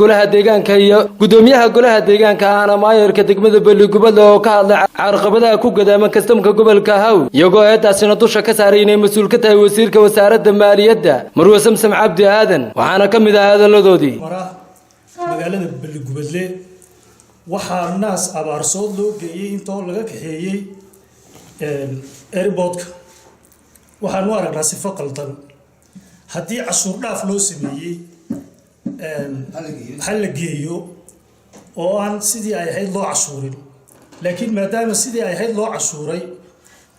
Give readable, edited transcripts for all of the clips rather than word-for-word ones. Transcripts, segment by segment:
golaha deegaanka iyo gudoomiyaha golaha deegaanka ahna maayarka degmada Beligubadle oo ka hadlay carqabadaha ku gadaaman kastamka gobolka Haw iyagoo eedaasina dusha ka saaray inay mas'uul ka tahay wasiirka wasaaradda maaliyadda Marwo Samsam Cabdi Aadan waxaana ka mid ah hadaladoodii magaalada Beligubadle waxaa naas abaarsood loo geeyay intoo laga kaxeeyay airportka waxaanu aragnaa sifo qaldan haddii cashuur dhaaf loo sameeyay hal la geeyo oo aan sidii ay ahayd loo cashuurin laakiin maadaama sidii ay ahayd loo cashuuray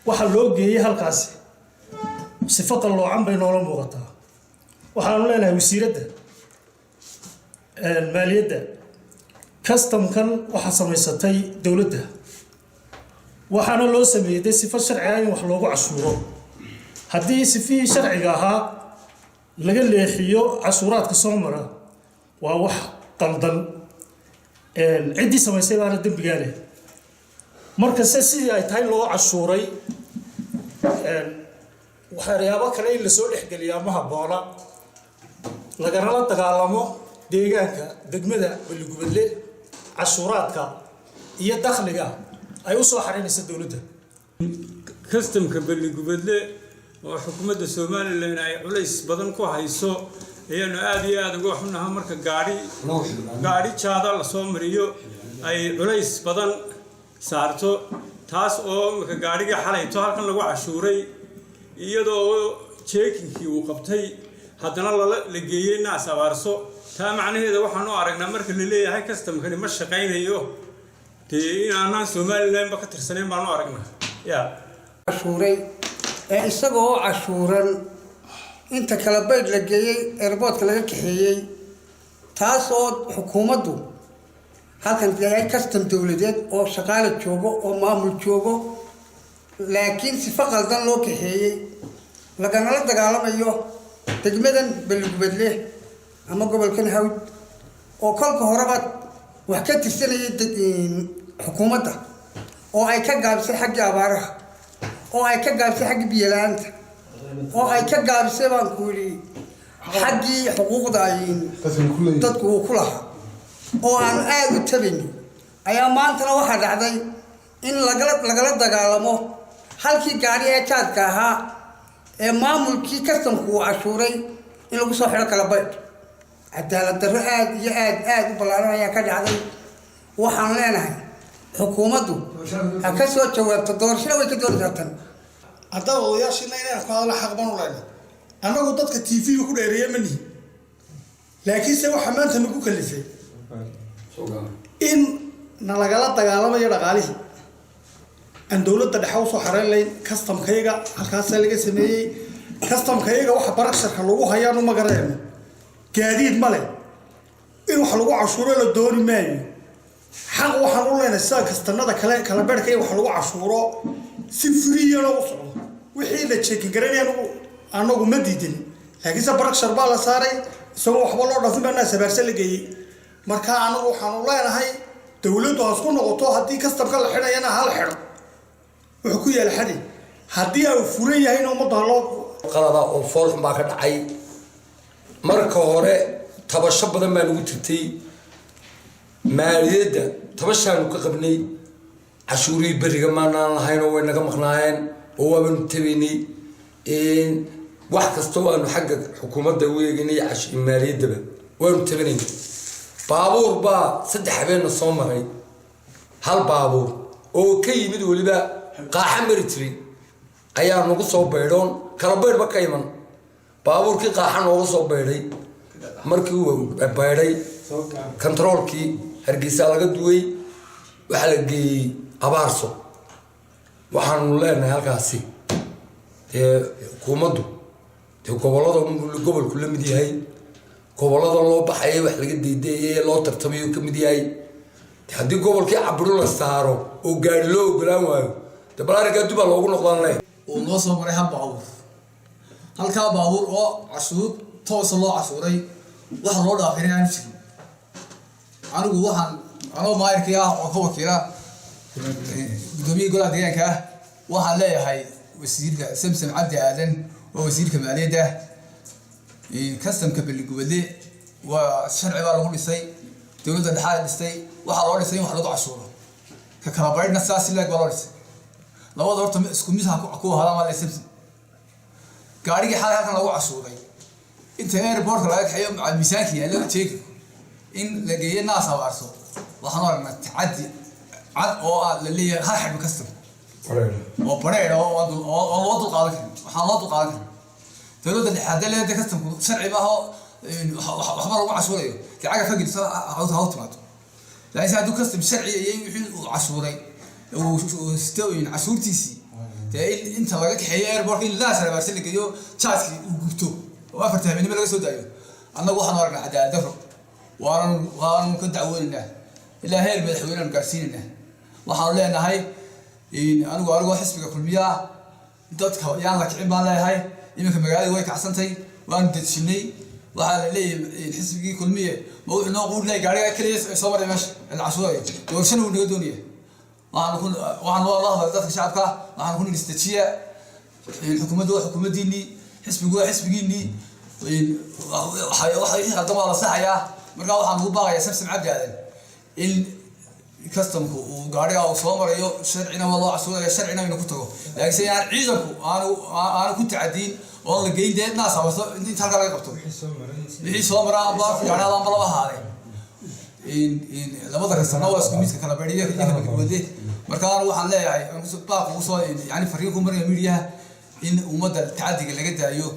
waxa loo geeyay halkaasi sifo qaloocan bay noola muuqataa waxaanu leenahay wasiiradda maaliyadda kastamkan waxa samaysatay dawladda waxaana loo sameeyay sifo sharci ah in wax loogu cashuuro haddii sifihii sharciga ahaa laga leexiyo cashuuraadka soo mara waa wax qaldan ciddii samaysay baana dembigaa leh marka sidii ay tahay loo cashuuray waxyaabo kale in lasoo dhexgeliyaa ma habboona lagana la dagaalamo deegaanka degmada Beligubadle cashuuraadka iyo dakhliga ay u soo xareynaysa dawladda kastamka Beligubadle oo xukuumadda Soomaaliland ay culays badan ku hayso ayaan aad iyo aad uga xunahay marka gaari jaada la soo mariyo ay culays badan saarto taas oo marka gaariga xalayto halkan lagu cashuuray iyadoo checking uu qabtay haddana la geeyay naas abaarso taa macnaheedu waxaan u aragnaa marka la leeyahay kastamkani ma shaqaynayo inaan Soomaaliland ka tirsaneen baan u aragnaa cashuuray isagoo cashuuran inta kala bayd la geeyay airportka laga kaxeeyay taas oo xukuumaddu halkan yahay kastam dawladeed oo shaqaale joogo oo maamul joogo laakiin si qaldan loo kaxeeyay lagana la dagaalamayo degmadan Beligubadle ama gobolkan Haw oo kolka horeba wax ka tirsanayay xukuumadda oo ay ka gaabisay xagga abaaraha oo ay ka gaabisay xagga biyalaanta oo ay ka gaabisay baan ku yiri xaggii xuquuqda ay dadku ku lahaa oo aan aad u tabin ayaa maantana waxa dhacday in lagala dagaalamo halkii gaari ee jaadka ahaa ee maamulkii kastamku cashuuray in lagu soo xiro kala bayd cadaalad darro aad iyo aad u ballaaran ayaa ka dhacday waxaan leenahay xukuumaddu ha ka soo jawaabto doorashada way ka doortaan hadda odayaashina inaan ku hadla xaq baan u leenahay anagu dadka TV ku dheereeyay mani laakiin se waxa maanta nagu kalifay in nalagala dagaalamayo dhaqaalihi aan dawladda dhexe u soo xareelay kastamkayga halkaas laga sameeyay kastamkayga waxa baraksharka lagu hayaan uma gareen gaadiid male in wax lagu cashuuro la dooni maayo xaq waxaan u leenahay sida kastanada kala beerkay wax lagu cashuuro si free ah u socdo wixii la checking gareeyay anagu ma diidin laakiin se barakshar baa la saaray isagoo waxba loo dhaafin baa sabarse la geeyay marka anagu waxaan u leenahay dawladdu ha isku noqoto haddii kastamka la xidhayana hal xidho wuxuu ku yaal xadi haddii ay furan yahay ummadda loo qalada oo fool xun baa ka dhacay marka hore tabasho badan baa lagu tirtay maaliyadda tabashaanu ka qabnay cashuurii beriga maanaan lahayn oo way naga maqnaayeen oo waabanu tabaynay wax kasta waanu xagga xukuumadda u eegaynay maaliyaddaba waanu tabanayna baabuur baa 3 habeenna soo maray hal baabuur oo ka yimid waliba qaaxa military ayaa nagu soo beedhoon kala beedba ka iman baabuurkii qaaxa nooga soo beedhay markii uu beedhay controlkii Hargeysa laga duway waxa la geeyay abaarso waxaanu leenahay halkaasi xukuumaddu gobolku la mid yahay gobolada loo baxay wax laga diiday loo tartamayo ka mid yahay haddii gobolkii cabiro la saaro oo gaari loo ogolaan waayo dabalaarka duba loogu noqdan leh oo noo soo maray hal baabuur halka baabuur oo cashuur toos loo cashuuray wax loo dhaafin aan jirin anigu waxaan maayirkii oo ka wakiila gudoomiyaha golaha deegaanka waxaan leeyahay wasiirka Samsam Cabdi Aadan oo wasiirka maaliyadda kastamka Beligubadle وشرع بقى لو لسي دولة الحال لسي وحلو لسي وحلو عشورة ككلابين نساس اللي قبل لسي لو دورت اسكميسها أكو هذا ما لسه قاري حالها كان لو عشورة أنت إيربورت رايك حيوم على الميزان كي لا تيجي إن لقي الناس عارسو وحنا تعدي عد أو اللي هاحب بكسر وبرير أو وضع قارك وحنا قارك دولة الحاد اللي هذا كسر شرعي ما هو وحمر وعشوري كعاجة فقد صار هاوت ماتو لا إذا هذا كسر شرعي يحين عشوري وستوين عشورتيسي تقول أنت رايك حيار بركين لا سر برسلك يو شاسكي وجبتو وافرتها من ملك سودايو أنا وحنا ورنا حدا دفر وأنا كنت أقولنا إلا هي بالحوينا مقارسيننا وحنا لنا هاي أنا وأرجو حسبك كل مياه dadka yaan la kicin baan leeyahay iminka magaalada way kacsantay waan dadsinay waxa la leeyahay xisbigii kulmiye ma uu inoo quud leeyahay gaariga kaliya soo maray meesha alcasuuray doorashan uu naga doonaya waxaan walaalaha dadka shacabka waxaan ku nistajiya xukuumaddu xukuumaddiini xisbigiini waxa qadama la saxaya marka waxaan ugu baaqayaa samsam cabdi aadan in kastamku uu gaariga uu soo marayo sharcina waa loo casuuray sharcina inuu ku tago laakiin aan ciidanku aanu ku tacadiin oo la geyn deedna sabaso inta halka laga qabto wixii soo maraa aba gaariga aan balaba haaday in labada kastamna waa isku mid kala bariya ka wadee marka waxaan leeyahay aan ku soo baaq ugu soo yani fariiqo maraya media in ummadda tacadiga laga daayo